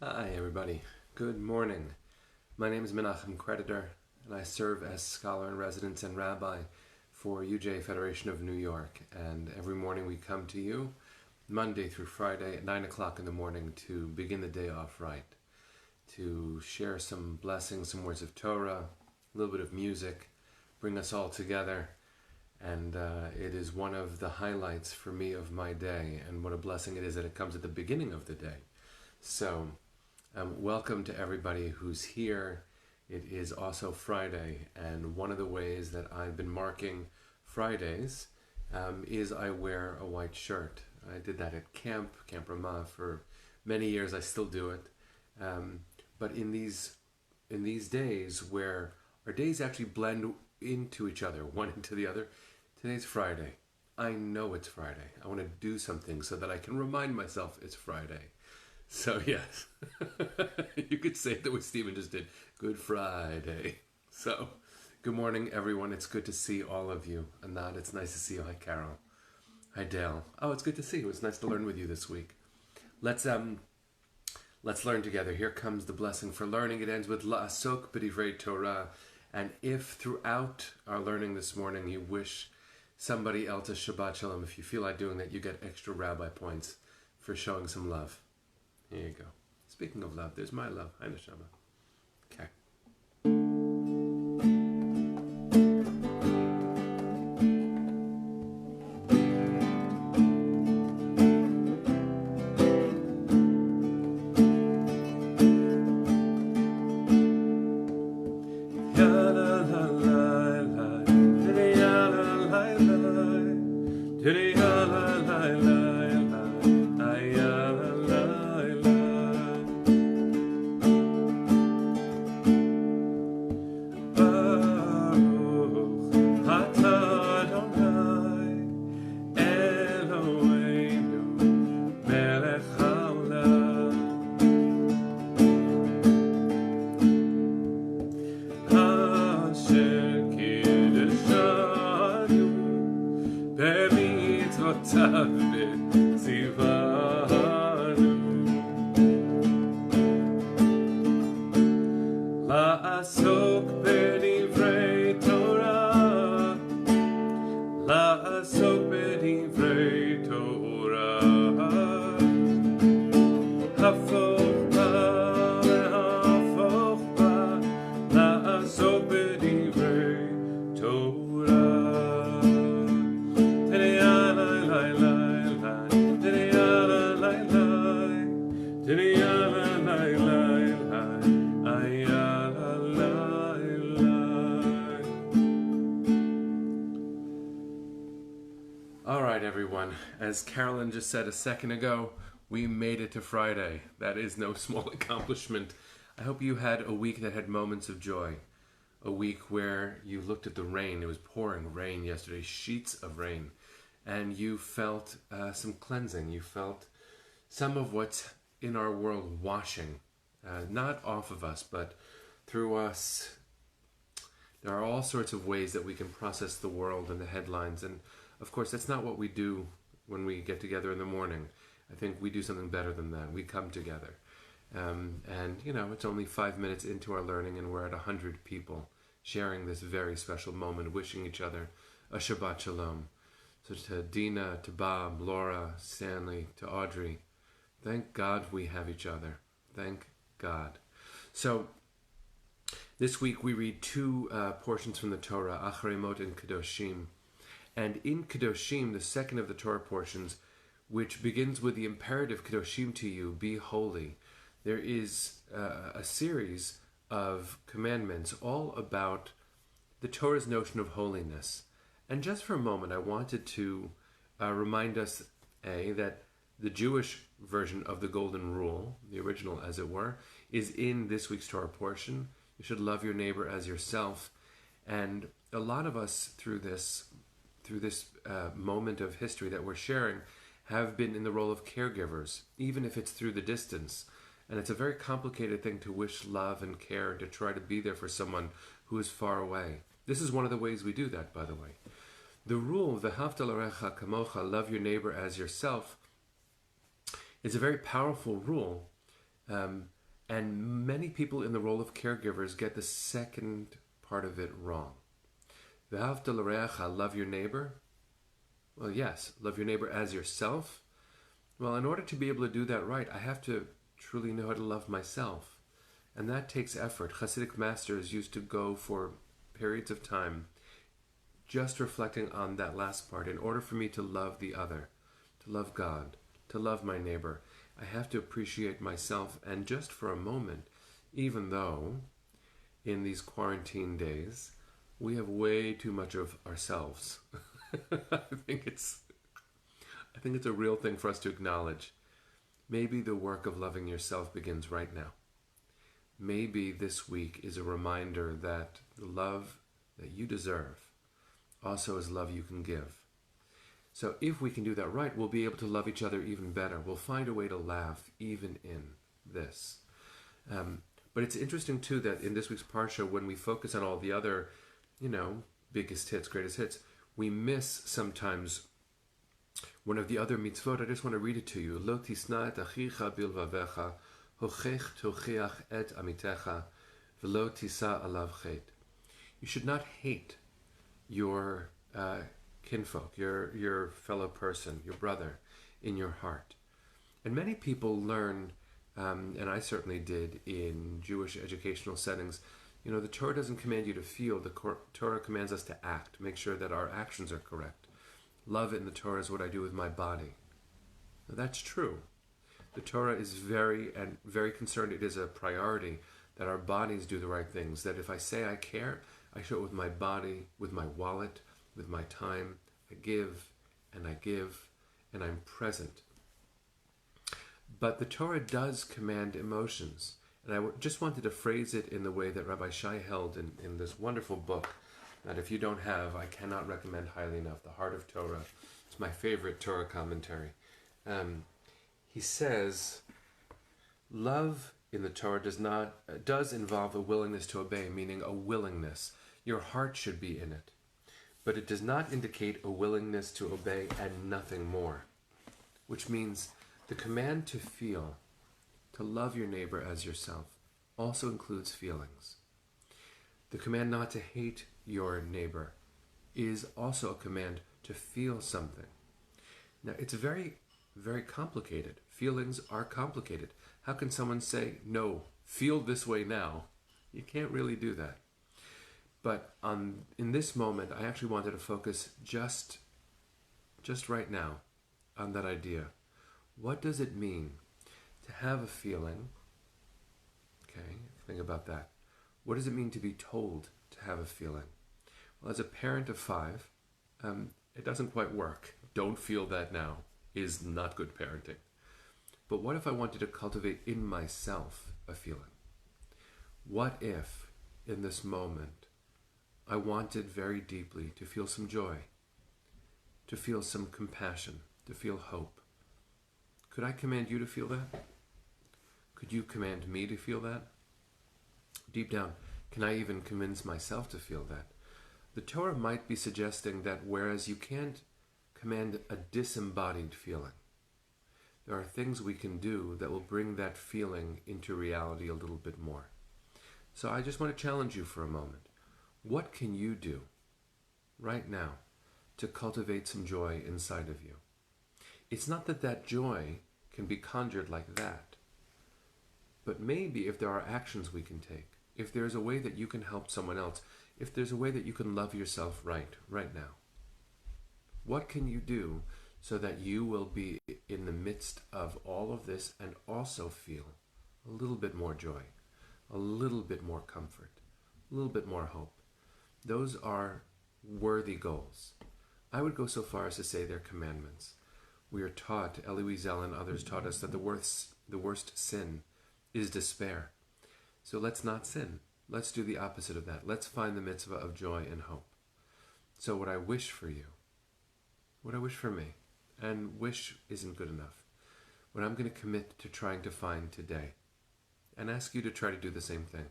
Hi everybody, good morning. My name is Menachem Creditor and I serve as scholar in residence and rabbi for UJ Federation of New York, and every morning we come to you Monday through Friday at 9 o'clock in the morning to begin the day off right, to share some blessings, some words of Torah, a little bit of music, bring us all together, and it is one of the highlights for me of my day, and what a blessing it is that it comes at the beginning of the day. So welcome to everybody who's here. It is also Friday, and one of the ways that I've been marking Fridays is I wear a white shirt. I did that at Camp Ramah for many years. I still do it. But in these days where our days actually blend into each other, one into the other, today's Friday. I know it's Friday. I want to do something so that I can remind myself it's Friday. So yes, you could say that what Stephen just did. Good Friday. So, good morning, everyone. It's good to see all of you. Anad, it's nice to see you. Hi, Carol. Hi, Dale. Oh, it's good to see you. It's nice to learn with you this week. Let's learn together. Here comes the blessing for learning. It ends with La'asok b'divrei Torah. And if throughout our learning this morning you wish somebody else a Shabbat Shalom, if you feel like doing that, you get extra rabbi points for showing some love. Here you go. Speaking of love, there's my love. Hi, Neshama. Okay. All right, everyone. As Carolyn just said a second ago, we made it to Friday. That is no small accomplishment. I hope you had a week that had moments of joy. A week where you looked at the rain. It was pouring rain yesterday, sheets of rain. And you felt some cleansing. You felt some of what's in our world washing. Not off of us, but through us. There are all sorts of ways that we can process the world and the headlines. And of course, that's not what we do when we get together in the morning. I think we do something better than that. We come together. And, you know, it's only 5 minutes into our learning and we're at 100 people sharing this very special moment, wishing each other a Shabbat Shalom. So to Dina, to Bob, Laura, Stanley, to Audrey, thank God we have each other. Thank God. So this week we read two portions from the Torah, Acharei and Kedoshim. And in Kedoshim, the second of the Torah portions, which begins with the imperative Kedoshim to you, be holy, there is a series of commandments all about the Torah's notion of holiness. And just for a moment, I wanted to remind us, that the Jewish version of the Golden Rule, the original as it were, is in this week's Torah portion. You should love your neighbor as yourself. And a lot of us through this moment of history that we're sharing have been in the role of caregivers, even if it's through the distance. And it's a very complicated thing to wish love and care and to try to be there for someone who is far away. This is one of the ways we do that, by the way. The rule, v'ahavta l'orecha kamocha, love your neighbor as yourself, is a very powerful rule. Um, and many people in the role of caregivers get the second part of it wrong. V'ahavta l'reacha, love your neighbor. Well, yes, love your neighbor as yourself. Well, in order to be able to do that right, I have to truly know how to love myself. And that takes effort. Hasidic masters used to go for periods of time just reflecting on that last part. In order for me to love the other, to love God, to love my neighbor, I have to appreciate myself. And just for a moment, even though in these quarantine days, we have way too much of ourselves. I think it's a real thing for us to acknowledge. Maybe the work of loving yourself begins right now. Maybe this week is a reminder that the love that you deserve also is love you can give. So if we can do that right, we'll be able to love each other even better. We'll find a way to laugh even in this. But it's interesting too that in this week's Parsha, when we focus on all the other, biggest hits, greatest hits, we miss sometimes one of the other mitzvot. I just want to read it to you. Lo tisna et achicha bilvavecha, hochech tochiach et amitecha, v'lo tisa alav chet. You should not hate your kinfolk, your fellow person, your brother, in your heart. And many people learn, and I certainly did in Jewish educational settings, the Torah doesn't command you to feel, the Torah commands us to act, make sure that our actions are correct. Love in the Torah is what I do with my body. Now, that's true. The Torah is very concerned, it is a priority that our bodies do the right things, that if I say I care, I show it with my body, with my wallet, with my time. I give, and I'm present. But the Torah does command emotions. And I just wanted to phrase it in the way that Rabbi Shai held in this wonderful book that if you don't have, I cannot recommend highly enough, The Heart of Torah. It's my favorite Torah commentary. He says, love in the Torah does involve a willingness to obey, meaning a willingness. Your heart should be in it. But it does not indicate a willingness to obey and nothing more. Which means the command to feel, to love your neighbor as yourself, also includes feelings. The command not to hate your neighbor is also a command to feel something. Now, it's very, very complicated. Feelings are complicated. How can someone say, no, feel this way now? You can't really do that. But in this moment, I actually wanted to focus just right now on that idea. What does it mean to have a feeling? Okay, think about that. What does it mean to be told to have a feeling? Well, as a parent of 5, it doesn't quite work. Don't feel that now is not good parenting. But what if I wanted to cultivate in myself a feeling? What if, in this moment, I wanted very deeply to feel some joy, to feel some compassion, to feel hope? Could I command you to feel that? Could you command me to feel that? Deep down, can I even convince myself to feel that? The Torah might be suggesting that whereas you can't command a disembodied feeling, there are things we can do that will bring that feeling into reality a little bit more. So I just want to challenge you for a moment. What can you do right now to cultivate some joy inside of you? It's not that joy can be conjured like that, but maybe if there are actions we can take, if there's a way that you can help someone else, if there's a way that you can love yourself right now, what can you do so that you will be in the midst of all of this and also feel a little bit more joy, a little bit more comfort, a little bit more hope? Those are worthy goals. I would go so far as to say they're commandments. We are taught, Elie Wiesel and others taught us, that the worst sin is despair. So let's not sin. Let's do the opposite of that. Let's find the mitzvah of joy and hope. So what I wish for you, what I wish for me, and wish isn't good enough, what I'm going to commit to trying to find today, and ask you to try to do the same thing,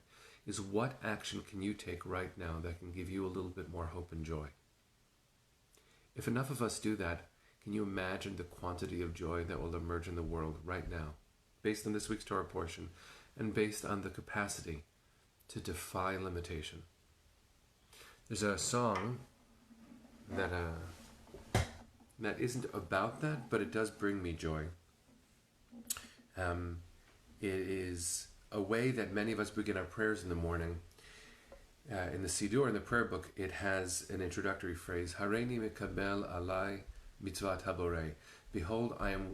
is what action can you take right now that can give you a little bit more hope and joy? If enough of us do that, can you imagine the quantity of joy that will emerge in the world right now? based on this week's Torah portion, and based on the capacity to defy limitation. There's a song that isn't about that, but it does bring me joy. It is a way that many of us begin our prayers in the morning. In the Siddur, in the prayer book, it has an introductory phrase, Hareini mekabel alai mitzvat haborei. Behold, I am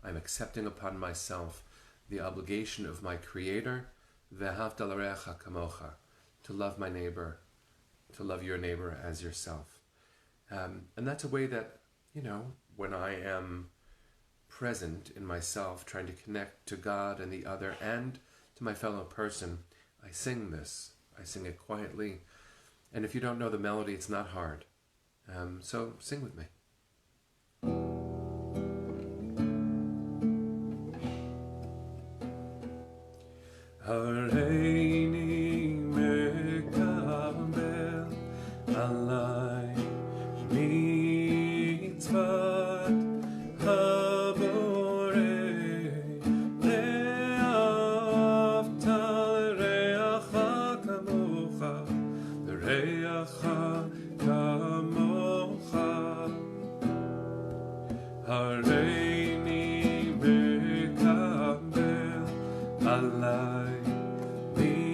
accepting upon myself the obligation of my Creator, ve'ahavta l'reacha kamocha, to love my neighbor, to love your neighbor as yourself. And that's a way that, when I am present in myself, trying to connect to God and the other and to my fellow person, I sing this. I sing it quietly. And if you don't know the melody, it's not hard. So sing with me. Hareini mekabel alai mitzvat haborei ve'ahavta l'reacha kamocha Hareini mekabel alai mitzvat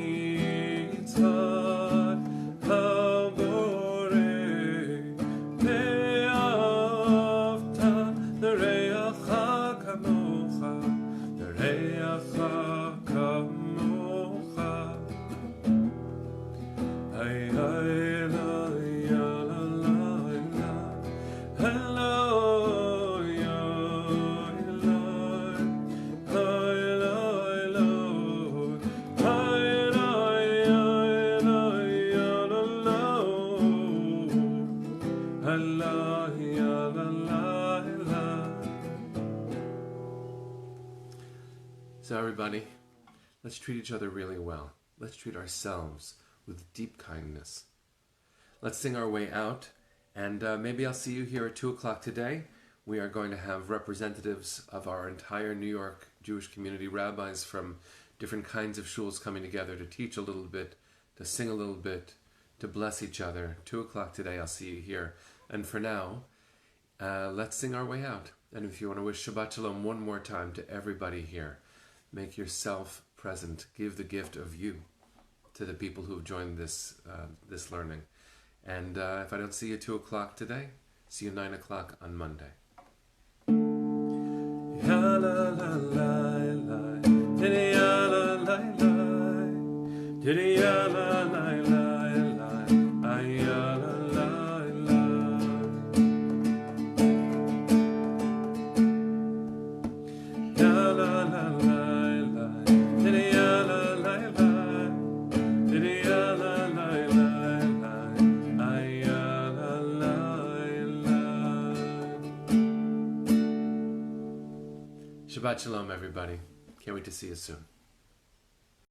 haborei ve'ahavta l'reacha kamocha Ay, ay, la, ya, la, la, la. Hello, ya, la, ay, la, la. Ay, la, ya, la, ya, la, la. Allah, ya, la, la, la. So everybody, let's treat each other really well. Let's treat ourselves with deep kindness. Let's sing our way out, and maybe I'll see you here at 2 o'clock today. We are going to have representatives of our entire New York Jewish community, rabbis from different kinds of shuls coming together to teach a little bit, to sing a little bit, to bless each other. 2 o'clock today, I'll see you here. And for now, let's sing our way out. And if you want to wish Shabbat Shalom one more time to everybody here, make yourself present. Give the gift of you to the people who have joined this learning. And if I don't see you 2 o'clock today, see you 9 o'clock on Monday. Ya la la la la, diddy ya la la la, diddy ya la la la la, ay ya la la la. Ya la la la la, diddy ya la la la. Shabbat Shalom, everybody. Can't wait to see you soon.